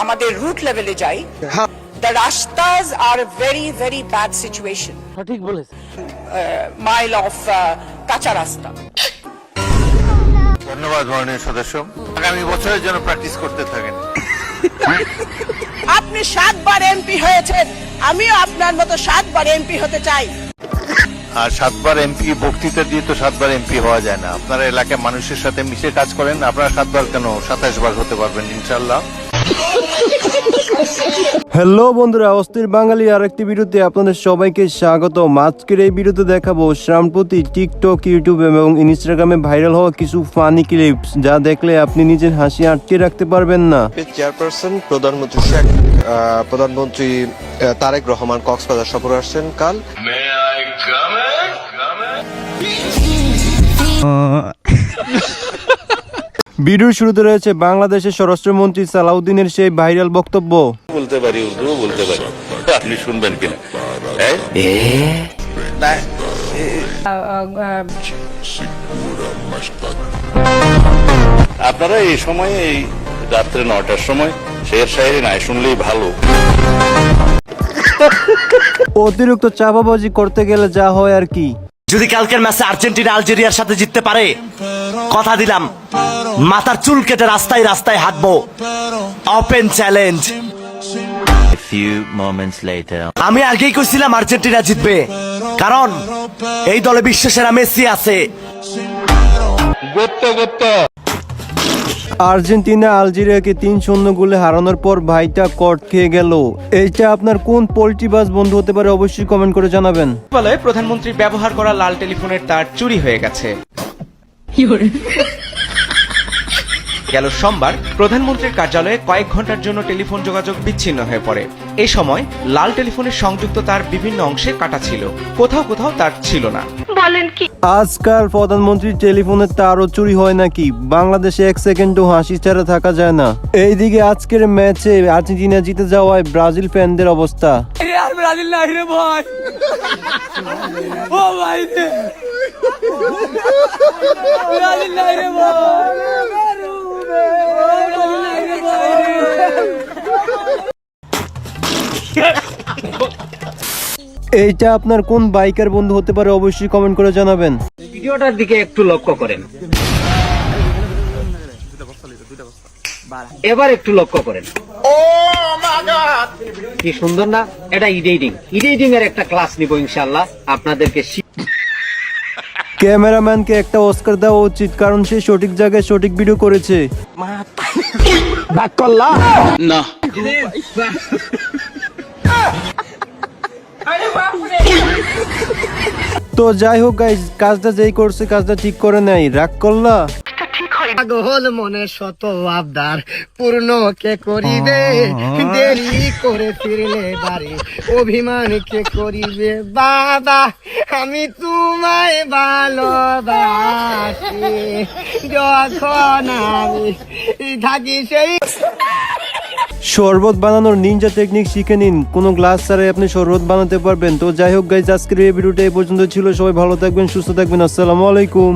আমাদের রুট লেভেলে যাই, the rastas are very very bad situation. সঠিক বলেছেন। Mile of কাঁচা রাস্তা। ধন্যবাদ মাননীয় সদস্য, আগামী বছরের জন্য প্র্যাকটিস করতে থাকেন। আপনি 7 বার এমপি হয়েছেন, আমিও আপনার মতো 7 বার এমপি হতে চাই। আর 7 বার এমপি বক্তৃতা দিয়ে তো 7 বার এমপি হওয়া যায় না। আপনারা এলাকায় মানুষের সাথে মিশে কাজ করেন, আপনারা 7 বার কেন 27 বার হতে পারবেন ইনশাল্লাহ। হ্যালো বন্ধুরা, অস্থির বাঙালি আরেকটি ভিডিওতে আপনাদের সবাইকে স্বাগতম। আজকের এই ভিডিওতে দেখাবো সম্প্রতি টিকটক, ইউটিউব এবং ইনস্টাগ্রামে ভাইরাল হওয়া কিছু ফানি ক্লিপস, যা দেখলে আপনি নিজের হাসি আটকে রাখতে পারবেন না। চেয়ারপারসন প্রধানমন্ত্রী তারেক রহমান কক্সবাজার সফরে আসছেন কাল। ভিডিওর শুরুতে রয়েছে বাংলাদেশের স্বরাষ্ট্রমন্ত্রী সালাউদ্দিনের সেই ভাইরাল বক্তব্য। বলতে পারি, উর্দু বলতে পারি, আপনি শুনবেন কিনা? আপনারা এই সময়ে, এই রাত্রে 9টার সময় শের শায়েরি নাই শুনলেই ভালো। অতিরিক্ত চাপাবাজি করতে গেলে যা হয় আর কি। যদি কালকের ম্যাচে আর্জেন্টিনা আলজেরিয়ার সাথে জিততে পারে, কথা দিলাম মাথার চুল কেটে রাস্তায় রাস্তায় হাঁটবো। Open challenge. আমি আগেই কইছিলাম আর্জেন্টিনা জিতবে, কারণ এই দলে বিশ্বসেরা মেসি আছে। আর্জেন্টিনা আলজেরিয়াকে 3-0 গোলে হারানোর পর ভাইটা কট খেয়ে গেল। এইটা আপনার কোন পোল্ট্রিবাজ বন্ধু হতে পারে, অবশ্যই কমেন্ট করে জানাবেন। প্রধানমন্ত্রী ব্যবহার করা লাল টেলিফোনের তার চুরি হয়ে গেছে। গেল সোমবার প্রধানমন্ত্রীর কার্যালয়ে কয়েক ঘন্টার জন্য টেলিফোন যোগাযোগ বিচ্ছিন্ন হয়ে পড়ে। এই সময় লাল টেলিফোনের সংযুক্ত তার বিভিন্ন অংশে কাটা ছিল, কোথাও কোথাও তার ছিল না। আজকাল প্রধানমন্ত্রীর টেলিফোনের তারও চুরি হয় নাকি? বাংলাদেশে 1 সেকেন্ডও হাসি ছাড়া থাকা যায় না। এইদিকে আজকের ম্যাচে আর্জেন্টিনা জিতে যাওয়ায় ব্রাজিল ফ্যানদের অবস্থা। এইটা আপনার কোন বাইকার বন্ধু হতে পারে, অবশ্যই কমেন্ট করে জানাবেন। ভিডিওটার দিকে একটু লক্ষ্য করেন, এবার একটু লক্ষ্য করেন। কি সুন্দর না? এটা এডিটিং এর একটা ক্লাস নিব ইনশাআল্লাহ আপনাদেরকে। ক্যামেরাম্যানকে একটা অস্কার দেওয়া উচিত, কারণ সে সঠিক জায়গায় সঠিক ভিডিও করেছে। না, তো যাই হোক গাইস, কাজটা যেই করছে কাজটা ঠিক করে নাই। রাগ করলা? পাগল মনে শত আবদার পূর্ণ কে করিবে, দেরি করে ফিরলে বাড়ি অভিমান কে করিবে। বাবা আমি তোমায় ভালোবাসি, যখন আমি থাকি সেই। শরবত বানানোর নিনজা টেকনিক শিখে নিন, কোনো গ্লাস ছাড়াই আপনি শরবত বানাতে পারবেন। তো যাই হোক গাইস, আজকের এই ভিডিওটা এই পর্যন্ত ছিল। সবাই ভালো থাকবেন, সুস্থ থাকবেন। আসসালামু আলাইকুম।